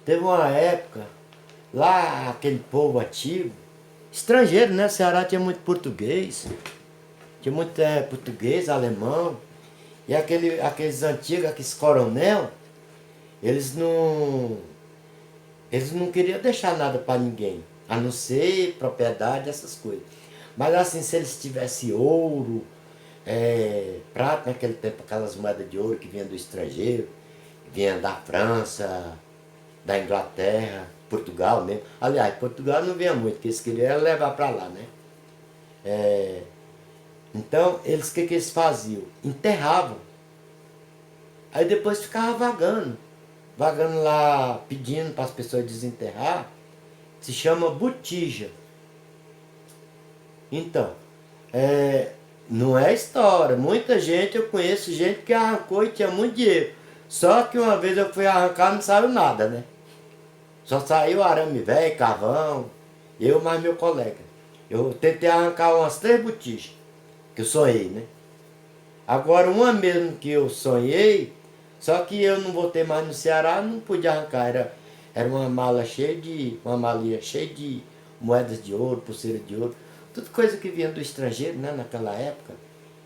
Teve uma época, lá aquele povo antigo, estrangeiro, né? O Ceará tinha muito português, tinha muito português, alemão, e aqueles antigos, aqueles coronel, eles não, eles não queriam deixar nada para ninguém, a não ser propriedade, essas coisas. Mas assim, se eles tivessem ouro, prata naquele tempo, aquelas moedas de ouro que vinham do estrangeiro, que vinha da França, da Inglaterra, Portugal mesmo. Aliás, Portugal não vinha muito, porque eles queriam levar para lá, né? Então, eles o que eles faziam? Enterravam. Aí depois ficava vagando. Vagando lá, pedindo para as pessoas desenterrar. Se chama botija. Então, não é história. Muita gente, eu conheço gente que arrancou e tinha muito dinheiro. Só que uma vez eu fui arrancar, não saiu nada, né? Só saiu arame velho, carvão, eu mais meu colega. Eu tentei arrancar umas 3 botijas, que eu sonhei, né? Agora uma mesmo que eu sonhei, só que eu não voltei mais no Ceará, não pude arrancar. Era uma mala cheia de. Uma malinha cheia de moedas de ouro, pulseira de ouro. Tudo coisa que vinha do estrangeiro, né, naquela época.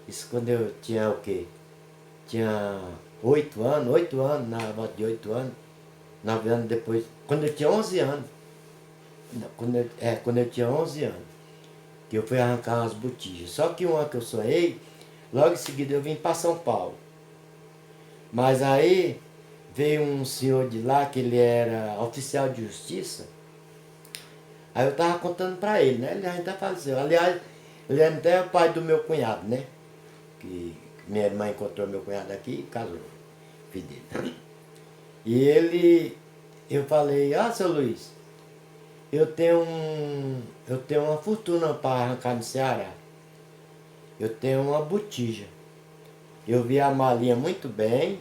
Isso quando eu tinha o quê? Tinha 8 anos, na volta de 8 anos. 9 anos depois, quando eu tinha 11 anos, quando eu tinha 11 anos, que eu fui arrancar umas botijas. Só que uma que eu sonhei, logo em seguida eu vim para São Paulo. Mas aí veio um senhor de lá, que ele era oficial de justiça, aí eu tava contando para ele, né? Ele ainda faleceu. Aliás, ele era até o pai do meu cunhado, né? Que minha irmã encontrou meu cunhado aqui e casou, filho dele. E eu falei, seu Luiz, eu tenho uma fortuna para arrancar no Ceará. Eu tenho uma botija. Eu vi a malinha muito bem,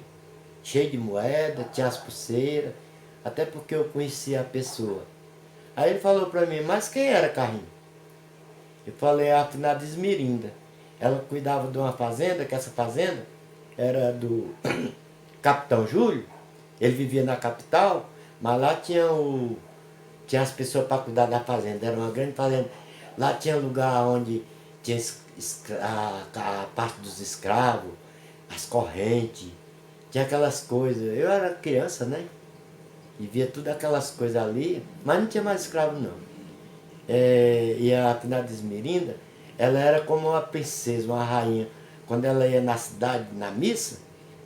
cheia de moeda, tinha as pulseiras, até porque eu conhecia a pessoa. Aí ele falou para mim, mas quem era Carrinho? Eu falei, a finada Esmirinda. Ela cuidava de uma fazenda, que essa fazenda era do Capitão Júlio. Ele vivia na capital, mas lá tinha as pessoas para cuidar da fazenda. Era uma grande fazenda. Lá tinha lugar onde tinha a parte dos escravos, as correntes, tinha aquelas coisas. Eu era criança, né? E via todas aquelas coisas ali, mas não tinha mais escravo não. E a finada Esmirinda, ela era como uma princesa, uma rainha. Quando ela ia na cidade, na missa,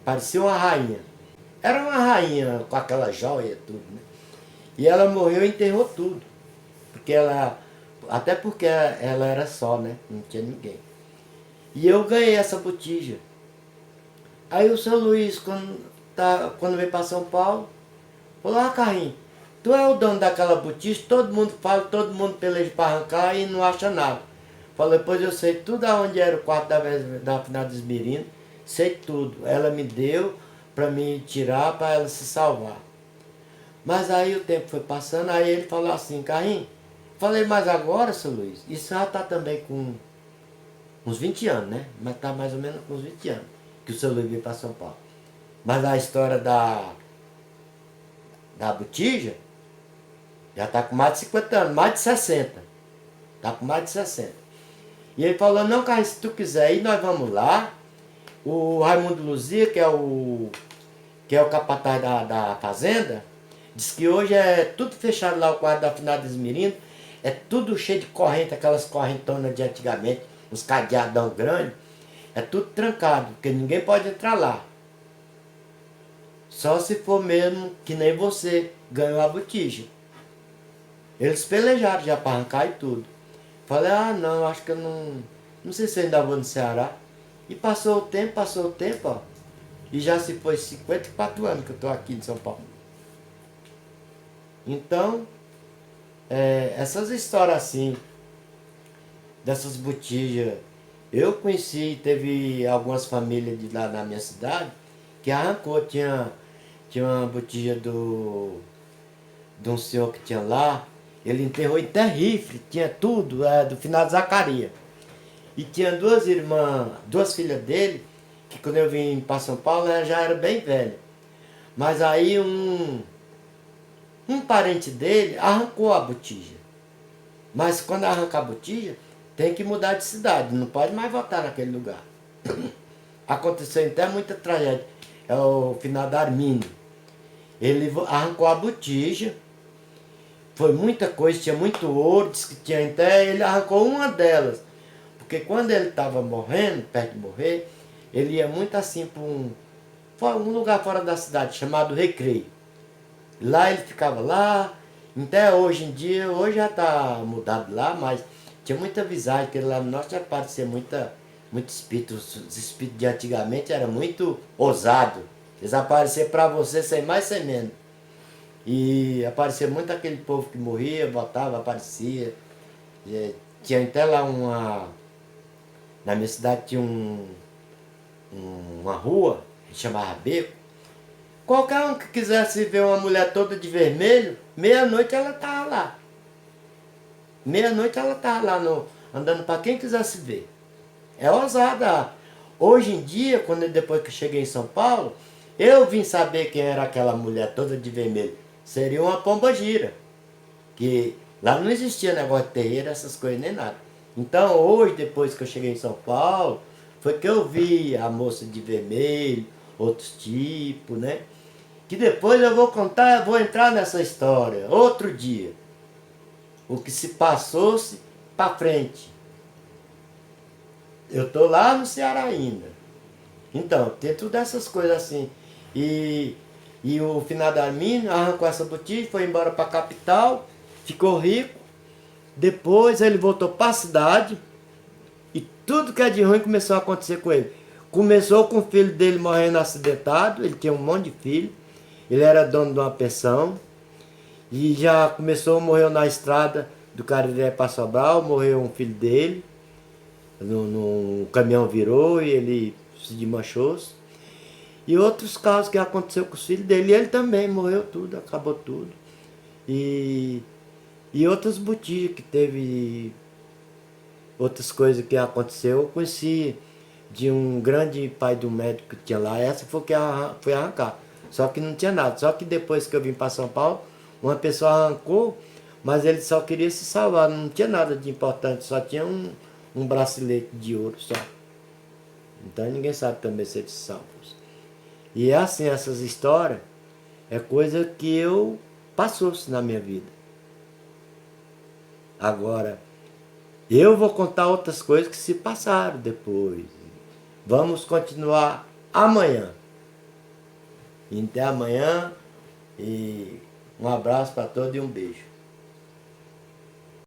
parecia uma rainha. Era uma rainha com aquela joia e tudo, né? E ela morreu e enterrou tudo. Até porque ela era só, né? Não tinha ninguém. E eu ganhei essa botija. Aí o seu Luiz, quando veio para São Paulo, falou, Carrinho, tu é o dono daquela botija, todo mundo fala, todo mundo peleja para arrancar e não acha nada. Falei, pois eu sei tudo aonde era o quarto da finada Esmirinda, sei tudo. Ela me deu para me tirar, para ela se salvar. Mas aí o tempo foi passando, aí ele falou assim, Carrinho, falei, mas agora, seu Luiz, isso já está também com uns 20 anos, né? Mas está mais ou menos com uns 20 anos que o seu Luiz veio para São Paulo. Mas a história da botija já está com mais de 50 anos, mais de 60. Está com mais de 60. E ele falou, não, Carrinho, se tu quiser ir, nós vamos lá. O Raimundo Luzia, que é o capataz da fazenda, diz que hoje é tudo fechado lá, o quarto da finada Esmirinda, é tudo cheio de corrente, aquelas correntonas de antigamente, uns cadeadão grandes, é tudo trancado, porque ninguém pode entrar lá. Só se for mesmo que nem você ganhou a botija. Eles pelejaram já para arrancar e tudo. Falei, não, acho que eu não sei se eu ainda vou no Ceará. E passou o tempo, ó. E já se foi 54 anos que eu estou aqui em São Paulo. Então, essas histórias assim, dessas botijas, eu conheci, teve algumas famílias de lá na minha cidade que arrancou, tinha uma botija de um senhor que tinha lá, ele enterrou em terra rifle, tinha tudo, do finado Zacarias. E tinha 2 irmãs, 2 filhas dele, que quando eu vim para São Paulo ela já era bem velha. Mas aí um parente dele arrancou a botija. Mas quando arrancar a botija, tem que mudar de cidade, não pode mais voltar naquele lugar. Aconteceu até muita tragédia. É o finado Armínio. Ele arrancou a botija, foi muita coisa, tinha muito ouro, disse que tinha até, ele arrancou uma delas. Porque quando ele estava morrendo, perto de morrer, ele ia muito assim para um lugar fora da cidade, chamado Recreio. Lá ele ficava lá, até hoje em dia, hoje já está mudado lá, mas tinha muita visagem, porque lá no norte aparecia muito espírito. Os espíritos de antigamente eram muito ousados. Eles apareciam para você sem mais sem menos. E aparecia muito aquele povo que morria, voltava, aparecia. Tinha até lá na minha cidade tinha uma rua, que chamava Beco. Qualquer um que quisesse ver uma mulher toda de vermelho, meia-noite ela estava lá. Meia-noite ela estava lá andando para quem quisesse ver. É ousada. Hoje em dia, depois que eu cheguei em São Paulo, eu vim saber quem era aquela mulher toda de vermelho. Seria uma pombagira. Que lá não existia negócio de terreiro, essas coisas, nem nada. Então hoje, depois que eu cheguei em São Paulo, foi que eu vi a moça de vermelho, outros tipos, né? Que depois eu vou contar, eu vou entrar nessa história, outro dia. O que se passou-se para frente. Eu tô lá no Ceará ainda. Então, tem todas essas coisas assim. E o finado Armínio arrancou essa botija, foi embora para a capital, ficou rico. Depois ele voltou para a cidade e tudo que é de ruim começou a acontecer com ele. Começou com o filho dele morrendo acidentado, ele tinha um monte de filho, ele era dono de uma pensão e já começou, morreu na estrada do Cariri para Sobral, morreu um filho dele, no caminhão virou e ele se desmanchou-se. E outros casos que aconteceu com os filhos dele, e ele também morreu tudo, acabou tudo. E outras botijas que teve, outras coisas que aconteceu. Eu conheci de um grande pai do médico que tinha lá, essa foi que foi arrancar. Só que não tinha nada. Só que depois que eu vim para São Paulo, uma pessoa arrancou, mas ele só queria se salvar, não tinha nada de importante, só tinha um bracelete de ouro só. Então ninguém sabe também se ele se salvou. E é assim, essas histórias é coisa que eu passou-se na minha vida. Agora, eu vou contar outras coisas que se passaram depois. Vamos continuar amanhã. E até amanhã. E um abraço para todos e um beijo.